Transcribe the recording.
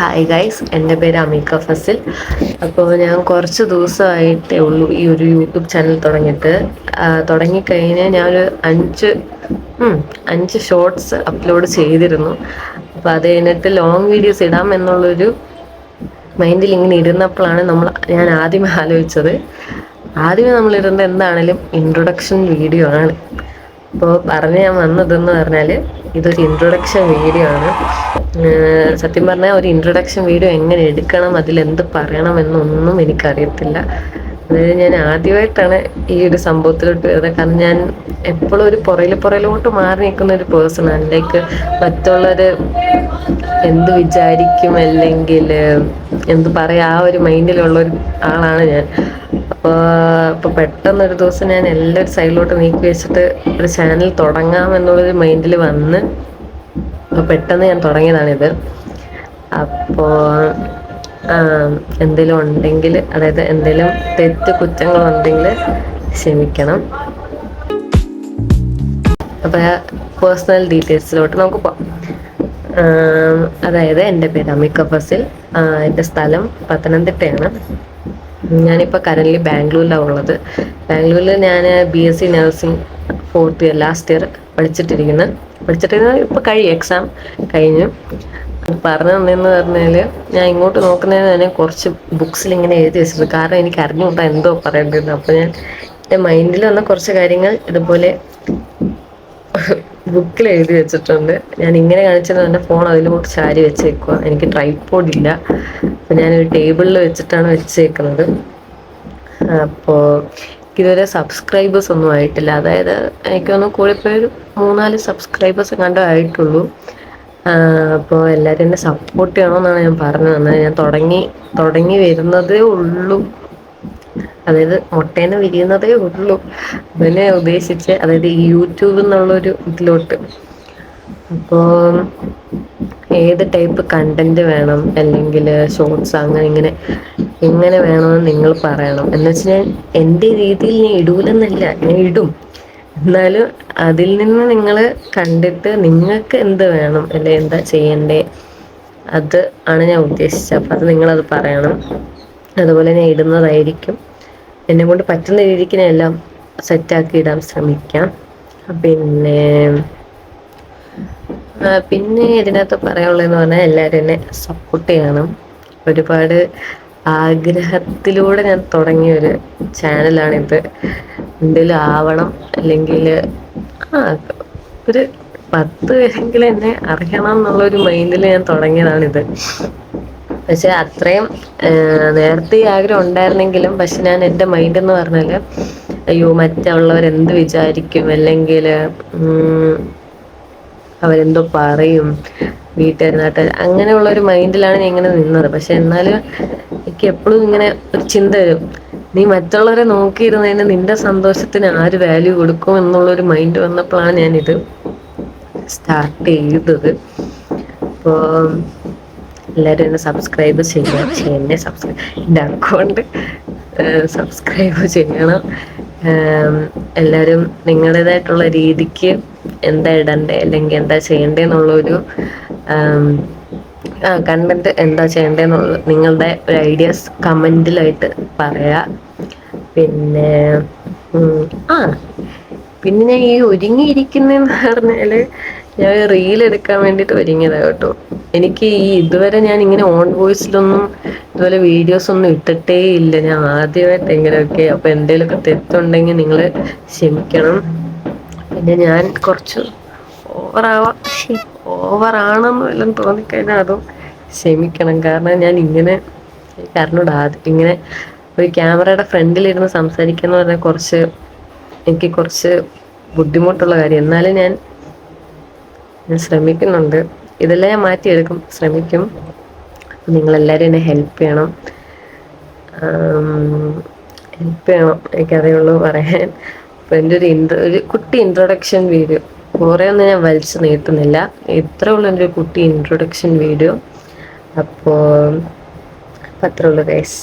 Hi guys, എൻ്റെ പേര് അമീക്ക ഫസിൽ. അപ്പോൾ ഞാൻ കുറച്ച് ദിവസമായിട്ടേ ഉള്ളൂ ഈ ഒരു യൂട്യൂബ് ചാനൽ തുടങ്ങിയിട്ട്. തുടങ്ങിക്കഴിഞ്ഞ് ഞാനൊരു അഞ്ച് ഷോർട്സ് അപ്ലോഡ് ചെയ്തിരുന്നു. അപ്പോൾ അത് കഴിഞ്ഞിട്ട് ലോങ് വീഡിയോസ് ഇടാം എന്നുള്ളൊരു മൈൻഡിൽ ഇങ്ങനെ ഇരുന്നപ്പോഴാണ് ഞാൻ ആദ്യമേ ആലോചിച്ചത്, ആദ്യമേ നമ്മളിടേണ്ട എന്താണേലും ഇൻട്രൊഡക്ഷൻ വീഡിയോ ആണ്. അപ്പോൾ ഞാൻ വന്നതെന്ന് പറഞ്ഞാൽ ഇതൊരു ഇൻട്രൊഡക്ഷൻ വീഡിയോ ആണ്. സത്യം പറഞ്ഞാൽ ഒരു ഇൻട്രൊഡക്ഷൻ വീഡിയോ എങ്ങനെ എടുക്കണം, അതിലെന്ത് പറയണം എന്നൊന്നും എനിക്കറിയത്തില്ല. അതായത് ഞാൻ ആദ്യമായിട്ടാണ് ഈ ഒരു സംഭവത്തിലോട്ട് വരുന്നത്. കാരണം ഞാൻ എപ്പോഴും ഒരു പുറയിലോട്ട് മാറി നിൽക്കുന്ന ഒരു പേഴ്സണാണ്. ലൈക്ക് മറ്റുള്ളവർ എന്ത് വിചാരിക്കും അല്ലെങ്കിൽ എന്ത് പറയാം, ആ ഒരു മൈൻഡിലുള്ള ഒരു ആളാണ് ഞാൻ. അപ്പോൾ പെട്ടെന്നൊരു ദിവസം ഞാൻ എല്ലാവരും സൈഡിലോട്ട് നീക്കി വെച്ചിട്ട് ഒരു ചാനൽ തുടങ്ങാം എന്നുള്ളൊരു മൈൻഡിൽ വന്ന് പെട്ടെന്ന് ഞാൻ തുടങ്ങിയതാണിത്. അപ്പോൾ എന്തെങ്കിലും ഉണ്ടെങ്കിൽ, അതായത് എന്തെങ്കിലും കുറ്റങ്ങളുണ്ടെങ്കിൽ ക്ഷമിക്കണം. അപ്പോൾ പേഴ്സണൽ ഡീറ്റെയിൽസിലോട്ട് നമുക്ക് പോകാം. അതായത് എൻ്റെ പേര് അമീക്ക ഫസിൽ. എൻ്റെ സ്ഥലം പത്തനംതിട്ടയാണ്. ഞാനിപ്പോൾ കറൻ്റ് ബാംഗ്ലൂരിലാണ് ഉള്ളത്. ബാംഗ്ലൂരിൽ ഞാൻ BSc nursing 4th year last year പഠിച്ചിട്ടിരിക്കുന്നു. ഇപ്പോൾ എക്സാം കഴിഞ്ഞു. പറഞ്ഞു തന്നെയെന്ന് പറഞ്ഞാൽ, ഞാൻ ഇങ്ങോട്ട് നോക്കുന്നതിന് തന്നെ കുറച്ച് ബുക്സിൽ ഇങ്ങനെ എഴുതി വെച്ചിട്ടുണ്ട്. കാരണം എനിക്ക് അറിഞ്ഞുകൂട്ടാ എന്തോ പറയേണ്ടത്. അപ്പോൾ ഞാൻ എൻ്റെ മൈൻഡിൽ വന്ന കുറച്ച് കാര്യങ്ങൾ ഇതുപോലെ ബുക്കിൽ എഴുതി വെച്ചിട്ടുണ്ട്. ഞാൻ ഇങ്ങനെ കാണിച്ചത് എൻ്റെ ഫോൺ അതിലോട്ട് ചാരി വെച്ചേക്കുക. എനിക്ക് ട്രൈപോഡ് ഇല്ല, അപ്പോൾ ഞാനൊരു ടേബിളിൽ വെച്ചിട്ടാണ് വെച്ചേക്കുന്നത്. അപ്പോൾ ഇതുവരെ സബ്സ്ക്രൈബേഴ്സ് ഒന്നും ആയിട്ടില്ല. അതായത് എനിക്കൊന്ന് കൂടിപ്പോയി ഒരു 3-4 സബ്സ്ക്രൈബേഴ്സ് കണ്ടേ ആയിട്ടുള്ളൂ. അപ്പോൾ എല്ലാവരും എന്നെ സപ്പോർട്ട് ചെയ്യണമെന്നാണ് ഞാൻ പറഞ്ഞു തന്നത്. ഞാൻ തുടങ്ങി വരുന്നതേ ഉള്ളൂ. അതായത് മുട്ടേനെ വിരിയുന്നതേ ഉള്ളൂ. അതിനെ ഉദ്ദേശിച്ച്, അതായത് ഈ യൂട്യൂബ് എന്നുള്ളൊരു ഇതിലോട്ട്. അപ്പോൾ ഏത് ടൈപ്പ് കണ്ടന്റ് വേണം, അല്ലെങ്കിൽ ഷോർട്സ് എങ്ങനെ വേണമെന്ന് നിങ്ങൾ പറയണം. എന്ന് വെച്ചാൽ ഞാൻ എൻ്റെ രീതിയിൽ ഞാൻ ഇടൂലെന്നല്ല, ഞാൻ ഇടും. എന്നാലും അതിൽ നിന്ന് നിങ്ങൾ കണ്ടിട്ട് നിങ്ങൾക്ക് എന്ത് വേണം, അല്ലെങ്കിൽ എന്താ ചെയ്യണ്ടേ, അത് ആണ് ഞാൻ ഉദ്ദേശിച്ചത്. അപ്പം അത് നിങ്ങളത് പറയണം. അതുപോലെ ഞാൻ ഇടുന്നതായിരിക്കും. എന്നെ കൊണ്ട് പറ്റുന്ന രീതിക്ക് ഞാൻ എല്ലാം സെറ്റാക്കി ഇടാൻ ശ്രമിക്കാം. പിന്നെ ഇതിനകത്ത് പറയാനുള്ളതെന്ന് പറഞ്ഞാൽ, എല്ലാവരും എന്നെ സപ്പോർട്ട് ചെയ്യണം. ഒരുപാട് ആഗ്രഹത്തിലൂടെ ഞാൻ തുടങ്ങിയൊരു ചാനലാണിത്. എന്തെങ്കിലും ആവണം, അല്ലെങ്കിൽ ഒരു 10 പേരെങ്കിലും എന്നെ അറിയണം എന്നുള്ളൊരു മൈൻഡിൽ ഞാൻ തുടങ്ങിയതാണിത്. പക്ഷെ അത്രയും നേരത്തെ ഈ ആഗ്രഹം ഉണ്ടായിരുന്നെങ്കിലും, പക്ഷെ ഞാൻ എൻ്റെ മൈൻഡ് എന്ന് പറഞ്ഞാൽ, അയ്യോ മറ്റുള്ളവരെന്ത് വിചാരിക്കും, അല്ലെങ്കിൽ അവരെന്തോ പറയും, നാട്ടുകാർ, അങ്ങനെയുള്ളൊരു മൈൻഡിലാണ് ഞാൻ ഇങ്ങനെ നിന്നത്. പക്ഷെ എന്നാലും എനിക്ക് എപ്പോഴും ഇങ്ങനെ ഒരു ചിന്ത വരും, നീ മറ്റുള്ളവരെ നോക്കിയിരുന്നതിന് നിന്റെ സന്തോഷത്തിന് ആര് വാല്യൂ കൊടുക്കും എന്നുള്ളൊരു മൈൻഡ് വന്നപ്പോഴാണ് ഞാനിത് സ്റ്റാർട്ട് ചെയ്തത്. അപ്പോൾ എല്ലാവരും എന്നെ സബ്സ്ക്രൈബ് എൻ്റെ അക്കൗണ്ട് സബ്സ്ക്രൈബ് ചെയ്യണം. എല്ലാവരും നിങ്ങളുടേതായിട്ടുള്ള രീതിക്ക് എന്താ ഇടണ്ടേ, അല്ലെങ്കിൽ എന്താ ചെയ്യണ്ടേന്നുള്ളൊരു കണ്ടന്റ് എന്താ ചെയ്യണ്ടേന്നുള്ളത് നിങ്ങളുടെ ഒരു ഐഡിയാസ് കമൻറ്റിലായിട്ട് പറയാ. പിന്നെ ഞാൻ ഈ ഒരുങ്ങിയിരിക്കുന്നതെന്ന് പറഞ്ഞാൽ, ഞാൻ റീൽ എടുക്കാൻ വേണ്ടിയിട്ട് ഒരുങ്ങിയതാണ് കേട്ടോ. എനിക്ക് ഇതുവരെ ഞാൻ ഇങ്ങനെ ഓൺ വോയിസിലൊന്നും ഇതുപോലെ വീഡിയോസ് ഒന്നും ഇട്ടിട്ടേ ഇല്ല. ഞാൻ ആദ്യമായിട്ട് എങ്ങനെയൊക്കെ. അപ്പോൾ എന്തെങ്കിലുമൊക്കെ തെറ്റുണ്ടെങ്കിൽ നിങ്ങൾ ക്ഷമിക്കണം. പിന്നെ ഞാൻ കുറച്ച് ഓവറാണെന്ന് വല്ലതും തോന്നിക്കഴിഞ്ഞാൽ അതും ക്ഷമിക്കണം. കാരണം ഞാൻ ഇങ്ങനെ ഇങ്ങനെ ഒരു ക്യാമറയുടെ ഫ്രണ്ടിലിരുന്ന് സംസാരിക്കുന്ന പറഞ്ഞാൽ എനിക്ക് കുറച്ച് ബുദ്ധിമുട്ടുള്ള കാര്യം. എന്നാലും ഞാൻ ശ്രമിക്കുന്നുണ്ട്. ഇതെല്ലാം ഞാൻ മാറ്റിയെടുക്കും, ശ്രമിക്കും. നിങ്ങളെല്ലാവരും എന്നെ ഹെൽപ്പ് ചെയ്യണം. എനിക്കറിയുള്ളൂ പറയാൻ. അപ്പോൾ എൻ്റെ ഒരു കുട്ടി ഇൻട്രൊഡക്ഷൻ വീഡിയോ, കുറേ ഒന്നും ഞാൻ വലിച്ചു നീട്ടുന്നില്ല. ഇത്രേ ഉള്ളൂ എൻ്റെ ഒരു കുട്ടി ഇൻട്രൊഡക്ഷൻ വീഡിയോ. അപ്പോൾ അത്രേ ഉള്ളൂ ഗൈസ്.